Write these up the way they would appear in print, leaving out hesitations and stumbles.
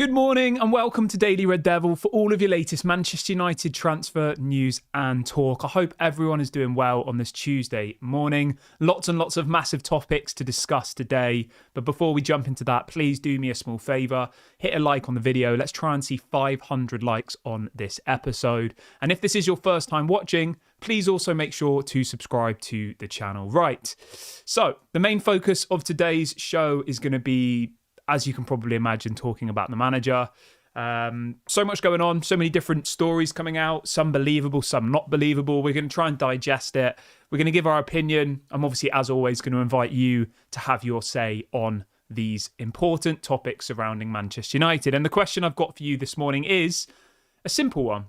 Good morning and welcome to Daily Red Devil for all of your latest Manchester United transfer news and talk. I hope everyone is doing well on this Tuesday morning. Lots and lots of massive topics to discuss today. But before we jump into that, please do me a small favour. Hit a like on the video. Let's try and see 500 likes on this episode. And if this is your first time watching, please also make sure to subscribe to the channel. Right. So the main focus of today's show is going to be, as you can probably imagine, talking about the manager. So much going on, so many different stories coming out, some believable, some not believable. We're going to try and digest it. We're going to give our opinion. I'm obviously, as always, going to invite you to have your say on these important topics surrounding Manchester United. And the question I've got for you this morning is a simple one.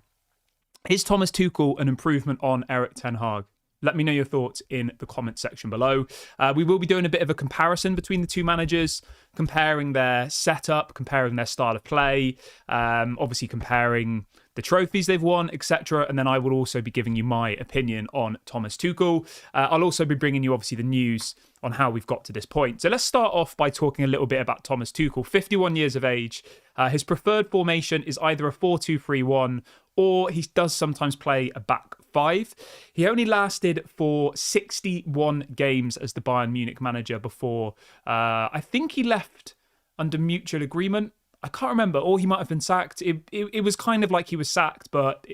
Is Thomas Tuchel an improvement on Erik ten Hag? Let me know your thoughts in the comment section below. We will be doing a bit of a comparison between the two managers, comparing their setup, comparing their style of play, obviously comparing the trophies they've won, etc. And then I will also be giving you my opinion on Thomas Tuchel. I'll also be bringing you, obviously, the news on how we've got to this point. So let's start off by talking a little bit about Thomas Tuchel. 51 years of age. His preferred formation is either a 4-2-3-1 or he does sometimes play a back five. He only lasted for 61 games as the Bayern Munich manager before I think he left under mutual agreement. I can't remember, or he might have been sacked. It was kind of like he was sacked, but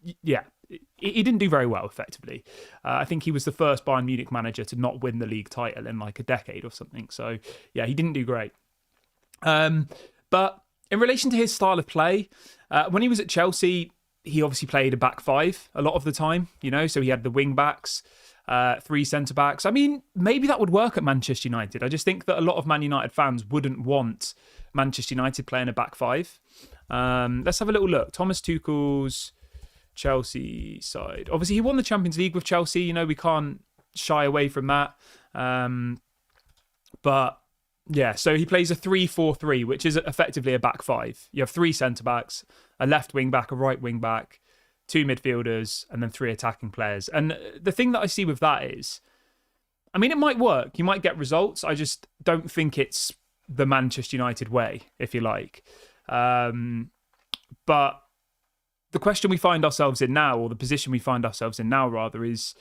he didn't do very well, effectively. I think he was the first Bayern Munich manager to not win the league title in like a decade or something. So, yeah, he didn't do great. But in relation to his style of play, when he was at Chelsea, he obviously played a back five a lot of the time, so he had the wing backs, three centre backs. I mean, maybe that would work at Manchester United. I just think that a lot of Man United fans wouldn't want Manchester United playing a back five. Let's have a little look. Thomas Tuchel's Chelsea side. Obviously, he won the Champions League with Chelsea. We can't shy away from that. But yeah, so he plays a 3-4-3, which is effectively a back five. You have three centre-backs, a left wing-back, a right wing-back, two midfielders, and then three attacking players. And the thing that I see with that is, I mean, it might work. You might get results. I just don't think it's the Manchester United way, if you like. But the question we find ourselves in now, or the position we find ourselves in now, rather, is,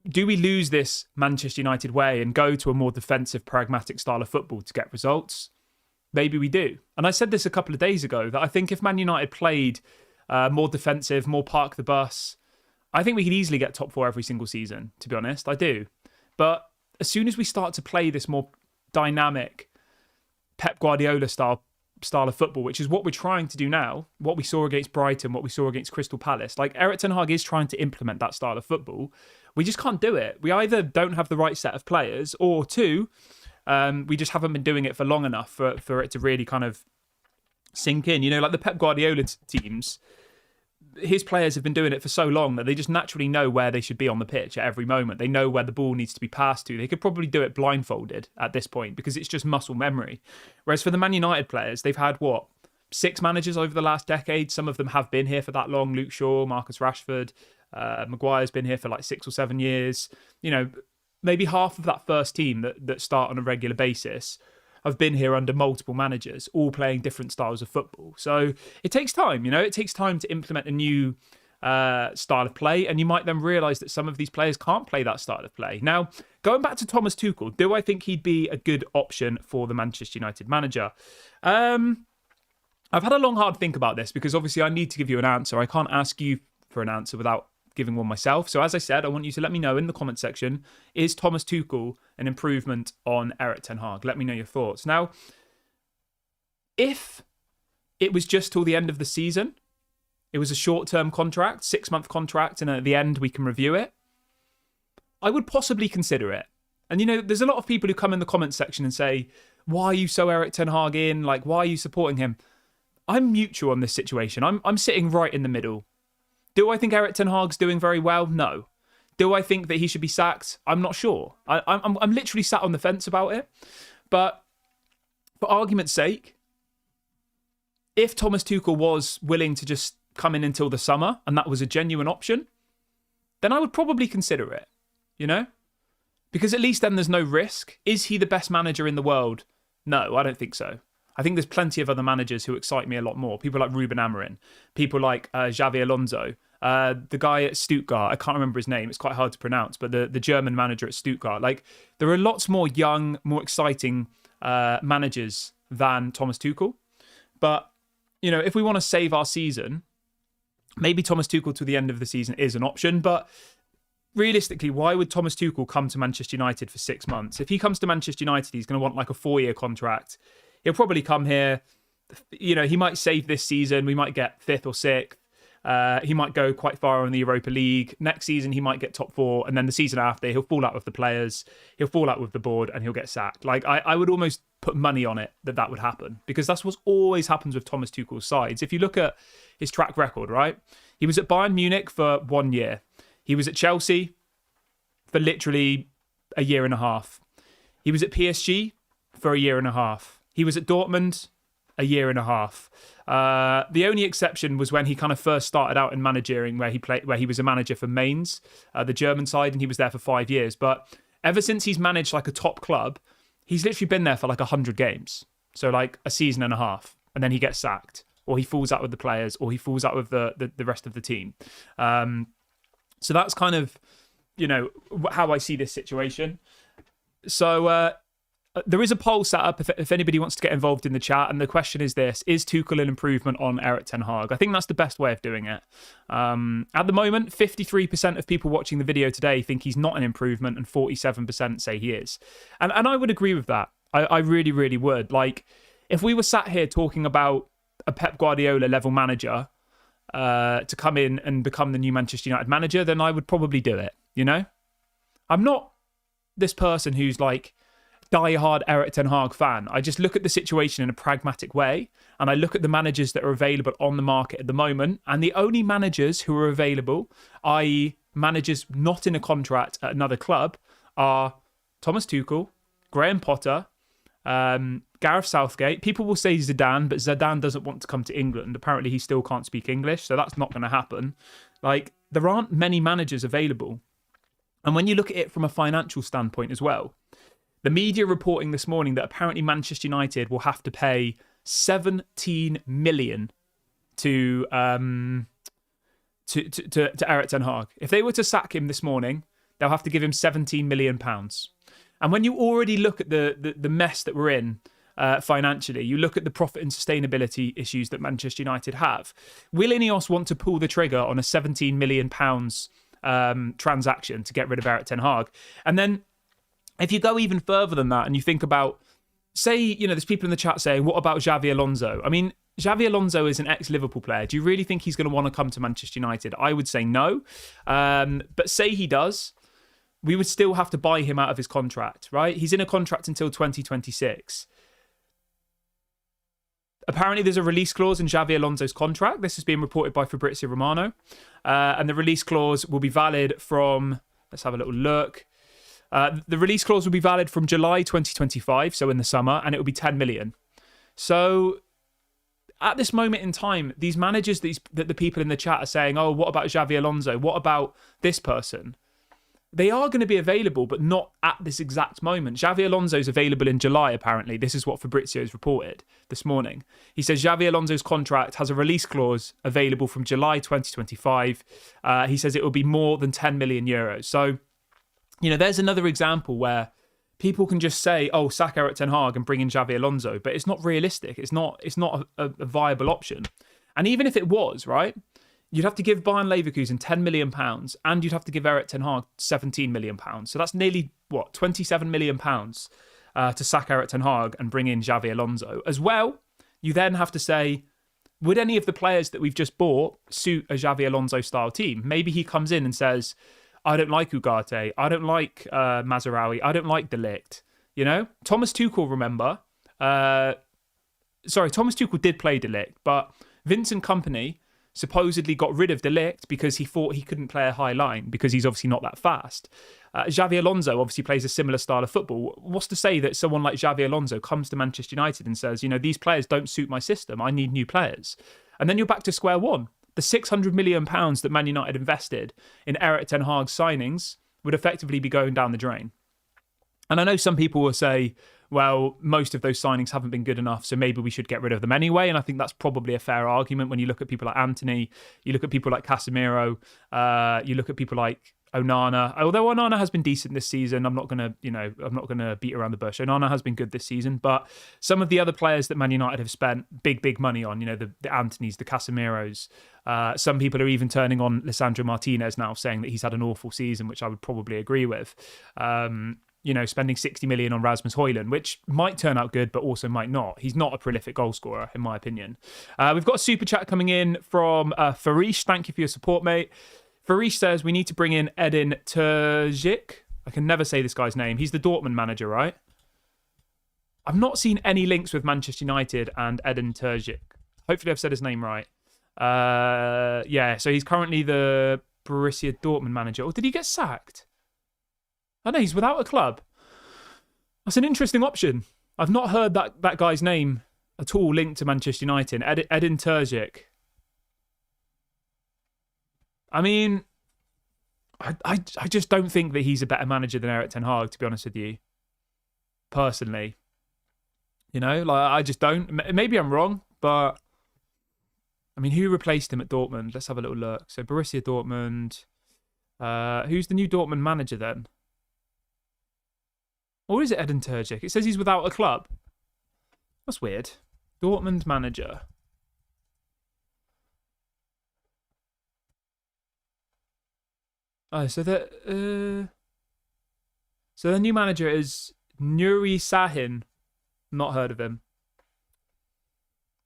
do we lose this Manchester United way and go to a more defensive, pragmatic style of football to get results? Maybe we do. And I said this a couple of days ago, that I think if Man United played more defensive, more park the bus, I think we could easily get top four every single season, to be honest. I do. But as soon as we start to play this more dynamic Pep Guardiola style of football, which is what we're trying to do now, what we saw against Brighton, what we saw against Crystal Palace, like Erik ten Hag is trying to implement that style of football. We just can't do it. We either don't have the right set of players, or two, we just haven't been doing it for long enough for it to really kind of sink in. Like the Pep Guardiola teams, his players have been doing it for so long that they just naturally know where they should be on the pitch at every moment. They know where the ball needs to be passed to. They could probably do it blindfolded at this point because it's just muscle memory. Whereas for the Man United players, they've had, 6 managers over the last decade. Some of them have been here for that long. Luke Shaw, Marcus Rashford, Maguire's been here for like 6 or 7 years. Maybe half of that first team that start on a regular basis have been here under multiple managers, all playing different styles of football. So it takes time, it takes time to implement a new style of play, and you might then realise that some of these players can't play that style of play. Now, going back to Thomas Tuchel, do I think he'd be a good option for the Manchester United manager? I've had a long, hard think about this because obviously I need to give you an answer. I can't ask you for an answer without giving one myself. So as I said, I want you to let me know in the comment section, is Thomas Tuchel an improvement on Erik ten Hag? Let me know your thoughts. Now, if it was just till the end of the season, it was a short-term contract, 6-month contract, and at the end we can review it, I would possibly consider it. And there's a lot of people who come in the comment section and say, why are you so Erik ten Hag in? Like, why are you supporting him? I'm neutral on this situation. I'm sitting right in the middle. Do I think Erik ten Hag's doing very well? No. Do I think that he should be sacked? I'm not sure. I'm literally sat on the fence about it. But for argument's sake, if Thomas Tuchel was willing to just come in until the summer and that was a genuine option, then I would probably consider it, Because at least then there's no risk. Is he the best manager in the world? No, I don't think so. I think there's plenty of other managers who excite me a lot more. People like Ruben Amorim, people like Xavi Alonso, the guy at Stuttgart, I can't remember his name, it's quite hard to pronounce, but the German manager at Stuttgart. Like, there are lots more young, more exciting managers than Thomas Tuchel. But, you know, if we want to save our season, maybe Thomas Tuchel to the end of the season is an option, but realistically, why would Thomas Tuchel come to Manchester United for 6 months? If he comes to Manchester United, he's going to want like a 4-year contract. He'll probably come here, you know, he might save this season. We might get 5th or 6th. He might go quite far in the Europa League. Next season, he might get top 4. And then the season after, he'll fall out with the players. He'll fall out with the board and he'll get sacked. Like, I would almost put money on it that would happen, because that's what always happens with Thomas Tuchel's sides. If you look at his track record, right? He was at Bayern Munich for 1 year. He was at Chelsea for literally a year and a half. He was at PSG for a year and a half. He was at Dortmund a year and a half. The only exception was when he kind of first started out in managering, where he was a manager for Mainz, the German side, and he was there for 5 years. But ever since he's managed like a top club, he's literally been there for like 100 games. So like a season and a half, and then he gets sacked, or he falls out with the players, or he falls out with the rest of the team. So that's kind of, you know, how I see this situation. So there is a poll set up if anybody wants to get involved in the chat. And the question is this: is Tuchel an improvement on Erik ten Hag? I think that's the best way of doing it. At the moment, 53% of people watching the video today think he's not an improvement, and 47% say he is. And I would agree with that. I really, really would. Like, if we were sat here talking about a Pep Guardiola level manager to come in and become the new Manchester United manager, then I would probably do it, you know? I'm not this person who's like die-hard Erik ten Hag fan. I just look at the situation in a pragmatic way, and I look at the managers that are available on the market at the moment, and the only managers who are available, i.e. managers not in a contract at another club, are Thomas Tuchel, Graham Potter, Gareth Southgate. People will say Zidane, but Zidane doesn't want to come to England. Apparently he still can't speak English, so that's not going to happen. Like, there aren't many managers available. And when you look at it from a financial standpoint as well, the media reporting this morning that apparently Manchester United will have to pay 17 million to Erik ten Hag. If they were to sack him this morning, they'll have to give him 17 million pounds. And when you already look at the mess that we're in financially, you look at the profit and sustainability issues that Manchester United have. Will Ineos want to pull the trigger on a 17 million pounds transaction to get rid of Erik ten Hag? And then if you go even further than that and you think about, say, you know, there's people in the chat saying, what about Xavi Alonso? I mean, Xavi Alonso is an ex-Liverpool player. Do you really think he's going to want to come to Manchester United? I would say no. But say he does, we would still have to buy him out of his contract, right? He's in a contract until 2026. Apparently, there's a release clause in Xavi Alonso's contract. This has been reported by Fabrizio Romano. And the release clause will be valid from, let's have a little look. The release clause will be valid from July 2025, so in the summer, and it will be 10 million. So at this moment in time, these managers that the people in the chat are saying, oh, what about Xavi Alonso? What about this person? They are going to be available, but not at this exact moment. Xavi Alonso is available in July, apparently. This is what Fabrizio's reported this morning. He says Xavi Alonso's contract has a release clause available from July 2025. He says it will be more than 10 million euros. So, you know, there's another example where people can just say, oh, sack Erik ten Hag and bring in Xavi Alonso, but it's not realistic. It's not a viable option. And even if it was, right, you'd have to give Bayern Leverkusen £10 million and you'd have to give Erik ten Hag £17 million. So that's nearly, £27 million to sack Erik ten Hag and bring in Xavi Alonso. As well, you then have to say, would any of the players that we've just bought suit a Xavi Alonso style team? Maybe he comes in and says, I don't like Ugarte, I don't like Mazraoui, I don't like De Ligt. You know? Thomas Tuchel, remember? Thomas Tuchel did play De Ligt, but Vincent Kompany supposedly got rid of De Ligt because he thought he couldn't play a high line because he's obviously not that fast. Xavi Alonso obviously plays a similar style of football. What's to say that someone like Xavi Alonso comes to Manchester United and says, you know, these players don't suit my system, I need new players. And then you're back to square one. The £600 million that Man United invested in Erik ten Hag's signings would effectively be going down the drain. And I know some people will say, well, most of those signings haven't been good enough, so maybe we should get rid of them anyway. And I think that's probably a fair argument when you look at people like Antony, you look at people like Casemiro, you look at people like Onana. Although Onana has been decent this season, I'm not gonna beat around the bush. Onana has been good this season, but some of the other players that Man United have spent big money on, the Antonys, the Casemiros. Some people are even turning on Lisandro Martinez now, saying that he's had an awful season, which I would probably agree with. Spending 60 million on Rasmus Højlund, which might turn out good, but also might not. He's not a prolific goal scorer, in my opinion. We've got a super chat coming in from Farish. Thank you for your support, mate. Farish says we need to bring in Edin Terzic. I can never say this guy's name. He's the Dortmund manager, right? I've not seen any links with Manchester United and Edin Terzic. Hopefully I've said his name right. So he's currently the Borussia Dortmund manager. Or did he get sacked? I know, he's without a club. That's an interesting option. I've not heard that guy's name at all linked to Manchester United. Edin Terzic. I mean, I just don't think that he's a better manager than Erik ten Hag, to be honest with you. Personally. I just don't. Maybe I'm wrong, but I mean, who replaced him at Dortmund? Let's have a little look. So Borussia Dortmund. Who's the new Dortmund manager then? Or is it Edin Terzic? It says he's without a club. That's weird. Dortmund manager. Oh, so the new manager is Nuri Sahin. Not heard of him.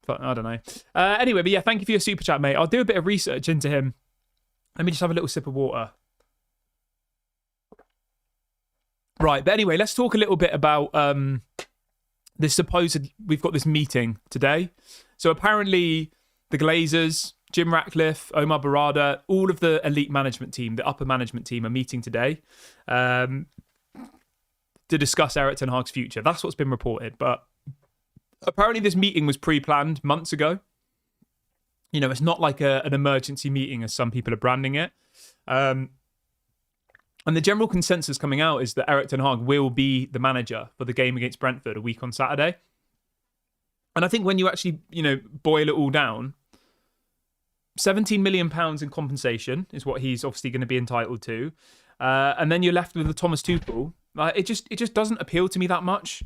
But I don't know. Anyway, but yeah, thank you for your super chat, mate. I'll do a bit of research into him. Let me just have a little sip of water. Right, but anyway, let's talk a little bit about we've got this meeting today. So apparently the Glazers, Jim Ratcliffe, Omar Barada, all of the elite management team, the upper management team, are meeting today to discuss Erik ten Hag's future. That's what's been reported. But apparently this meeting was pre-planned months ago. It's not like an emergency meeting as some people are branding it. And the general consensus coming out is that Erik ten Hag will be the manager for the game against Brentford a week on Saturday. And I think when you actually, boil it all down, £17 million in compensation is what he's obviously going to be entitled to. And then you're left with the Thomas Tuchel. It just doesn't appeal to me that much.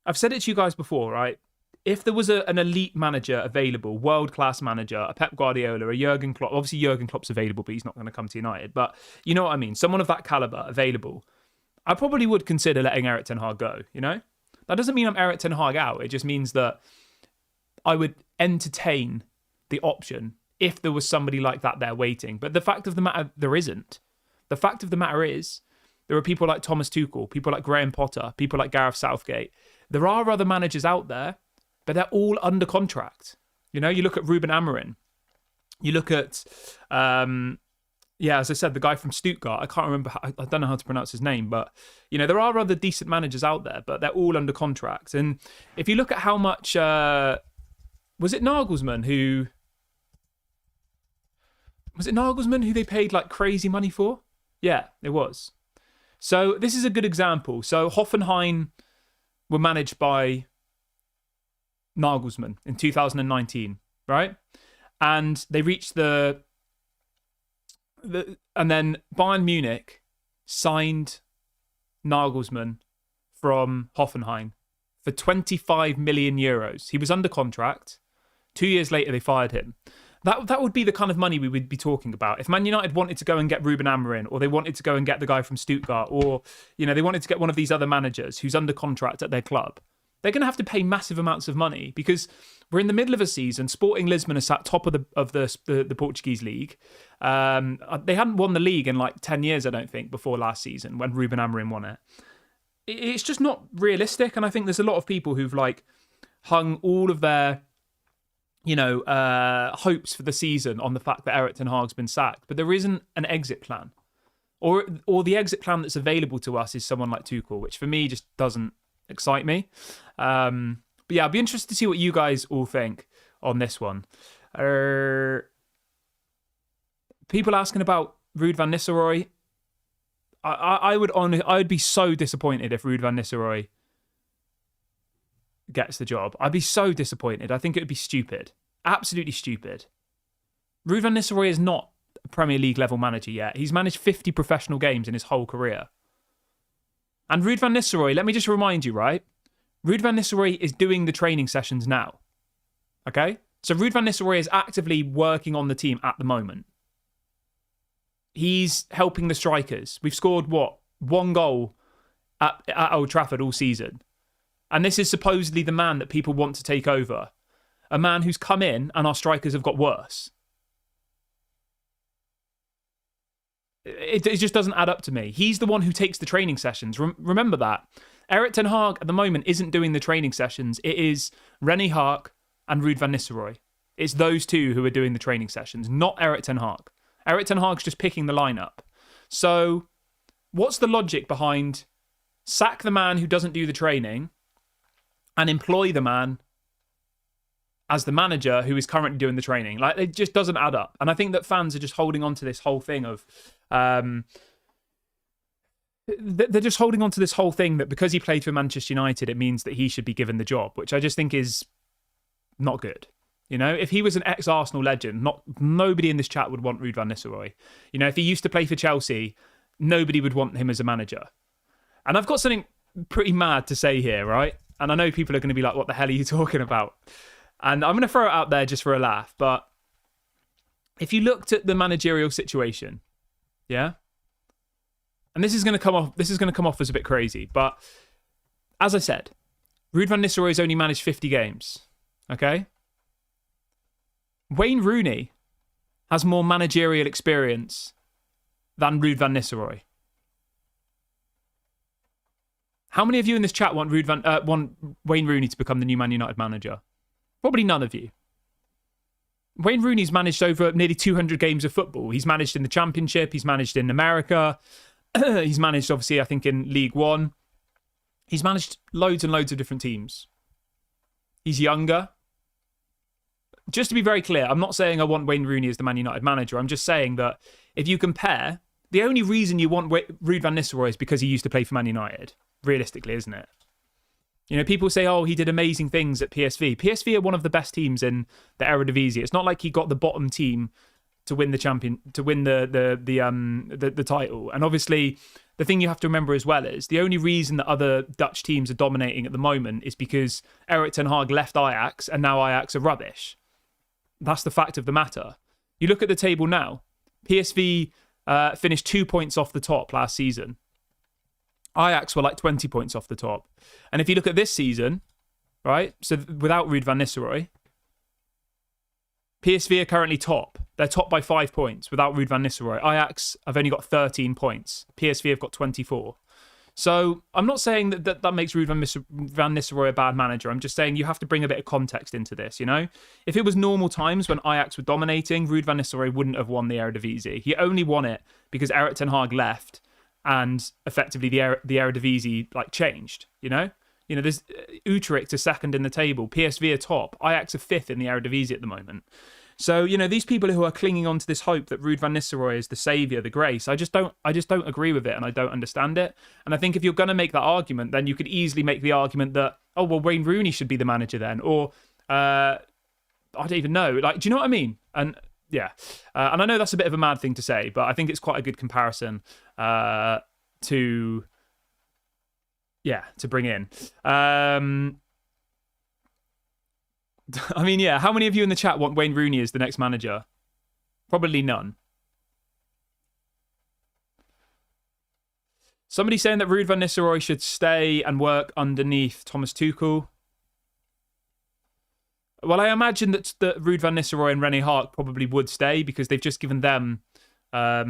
I've said it to you guys before, right? If there was an elite manager available, world-class manager, a Pep Guardiola, a Jurgen Klopp, obviously Jurgen Klopp's available, but he's not going to come to United. But you know what I mean? Someone of that caliber available, I probably would consider letting Erik ten Hag go, That doesn't mean I'm Erik ten Hag out. It just means that I would entertain the option if there was somebody like that there waiting. But the fact of the matter, there isn't. The fact of the matter is, there are people like Thomas Tuchel, people like Graham Potter, people like Gareth Southgate. There are other managers out there, but they're all under contract. You look at Ruben Amorim. You look at, as I said, the guy from Stuttgart. I can't remember, I don't know how to pronounce his name, but, there are other decent managers out there, but they're all under contract. And if you look at how much, was it Nagelsmann who they paid like crazy money for? Yeah, it was. So this is a good example. So Hoffenheim were managed by Nagelsmann in 2019, right? And they reached and then Bayern Munich signed Nagelsmann from Hoffenheim for 25 million euros. He was under contract. 2 years later, they fired him. That would be the kind of money we would be talking about. If Man United wanted to go and get Ruben Amorim, or they wanted to go and get the guy from Stuttgart, or they wanted to get one of these other managers who's under contract at their club, they're going to have to pay massive amounts of money because we're in the middle of a season. Sporting Lisbon are sat top of the Portuguese league. They hadn't won the league in like 10 years, I don't think, before last season when Ruben Amorim won it. It's just not realistic, and I think there's a lot of people who've like hung all of their hopes for the season on the fact that Erik ten Hag's been sacked, but there isn't an exit plan, or the exit plan that's available to us is someone like Tuchel, which for me just doesn't excite me. But yeah, I'd be interested to see what you guys all think on this one. People asking about Ruud van Nistelrooy. I would be so disappointed if Ruud van Nistelrooy gets the job. I'd be so disappointed. I think it would be stupid. Absolutely stupid. Ruud van Nistelrooy is not a Premier League level manager yet. He's managed 50 professional games in his whole career. And Ruud van Nistelrooy, let me just remind you, right? Ruud van Nistelrooy is doing the training sessions now. Okay? So Ruud van Nistelrooy is actively working on the team at the moment. He's helping the strikers. We've scored, one goal at Old Trafford all season. And this is supposedly the man that people want to take over. A man who's come in and our strikers have got worse. It just doesn't add up to me. He's the one who takes the training sessions. Remember that. Erik ten Hag at the moment isn't doing the training sessions. It is René Haak and Ruud van Nistelrooy. It's those two who are doing the training sessions, not Erik ten Hag. Erik ten Hag's just picking the lineup. So what's the logic behind sack the man who doesn't do the training and employ the man as the manager who is currently doing the training? Like, it just doesn't add up. And I think that fans are just holding on to this whole thing of... they're just holding on to this whole thing that because he played for Manchester United, it means that he should be given the job, which I just think is not good. You know, if he was an ex-Arsenal legend, nobody in this chat would want Ruud van Nistelrooy. You know, if he used to play for Chelsea, nobody would want him as a manager. And I've got something pretty mad to say here, right? And I know people are going to be like, what the hell are you talking about? And I'm going to throw it out there just for a laugh. But if you looked at the managerial situation, yeah? And this is going to come off as a bit crazy. But as I said, Ruud van Nistelrooy has only managed 50 games. Okay? Wayne Rooney has more managerial experience than Ruud van Nistelrooy. How many of you in this chat want Wayne Rooney to become the new Man United manager? Probably none of you. Wayne Rooney's managed over nearly 200 games of football. He's managed in the Championship. He's managed in America. He's managed, obviously, I think, in League One. He's managed loads and loads of different teams. He's younger. Just to be very clear, I'm not saying I want Wayne Rooney as the Man United manager. I'm just saying that if you compare, the only reason you want Ruud van Nistelrooy is because he used to play for Man United, realistically, isn't it? You know, people say, oh, he did amazing things at PSV. PSV are one of the best teams in the Eredivisie. It's not like he got the bottom team to win the the title. And obviously, the thing you have to remember as well is the only reason that other Dutch teams are dominating at the moment is because Erik ten Hag left Ajax and now Ajax are rubbish. That's the fact of the matter. You look at the table now. PSV finished 2 points off the top last season. Ajax were like 20 points off the top. And if you look at this season, right, so without Ruud van Nistelrooy, PSV are currently top. They're top by 5 points without Ruud van Nistelrooy. Ajax have only got 13 points. PSV have got 24. So I'm not saying that makes Ruud van Nistelrooy a bad manager. I'm just saying you have to bring a bit of context into this, you know? If it was normal times when Ajax were dominating, Ruud van Nistelrooy wouldn't have won the Eredivisie. He only won it because Erik ten Hag left and effectively the Eredivisie changed, you know? You know, there's Utrecht are second in the table, PSV are top, Ajax are fifth in the Eredivisie at the moment. So, you know, these people who are clinging on to this hope that Ruud van Nistelrooy is the saviour, the grace, I just don't agree with it and I don't understand it. And I think if you're going to make that argument, then you could easily make the argument that, oh, well, Wayne Rooney should be the manager then. Or, I don't even know. Do you know what I mean? And yeah. And I know that's a bit of a mad thing to say, but I think it's quite a good comparison to bring in. I mean, yeah, how many of you in the chat want Wayne Rooney as the next manager? Probably none. Somebody saying that Ruud van Nistelrooy should stay and work underneath Thomas Tuchel. Well, I imagine that Ruud van Nistelrooy and René Haak probably would stay because they've just given them a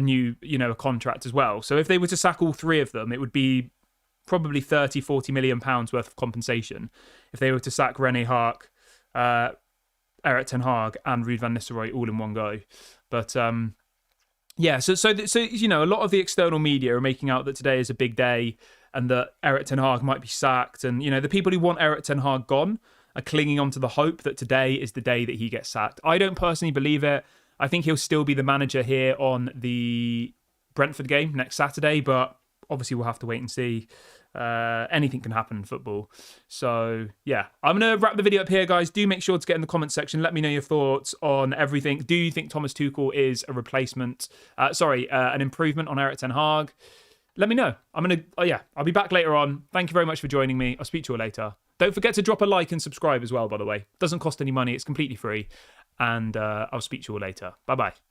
new, a contract as well. So if they were to sack all three of them, it would be probably 30-40 million pounds worth of compensation if they were to sack René Haak, Erik ten Hag and Ruud van Nistelrooy all in one go. But yeah, so a lot of the external media are making out that today is a big day and that Erik ten Hag might be sacked, and the people who want Erik ten Hag gone are clinging on to the hope that today is the day that he gets sacked. I don't personally believe it. I think he'll still be the manager here on the Brentford game next Saturday, but obviously we'll have to wait and see. Anything can happen in football. So, yeah, I'm going to wrap the video up here, guys. Do make sure to get in the comments section. Let me know your thoughts on everything. Do you think Thomas Tuchel is a replacement? An improvement on Erik ten Hag? Let me know. I'll be back later on. Thank you very much for joining me. I'll speak to you all later. Don't forget to drop a like and subscribe as well, by the way. Doesn't cost any money. It's completely free. And I'll speak to you all later. Bye-bye.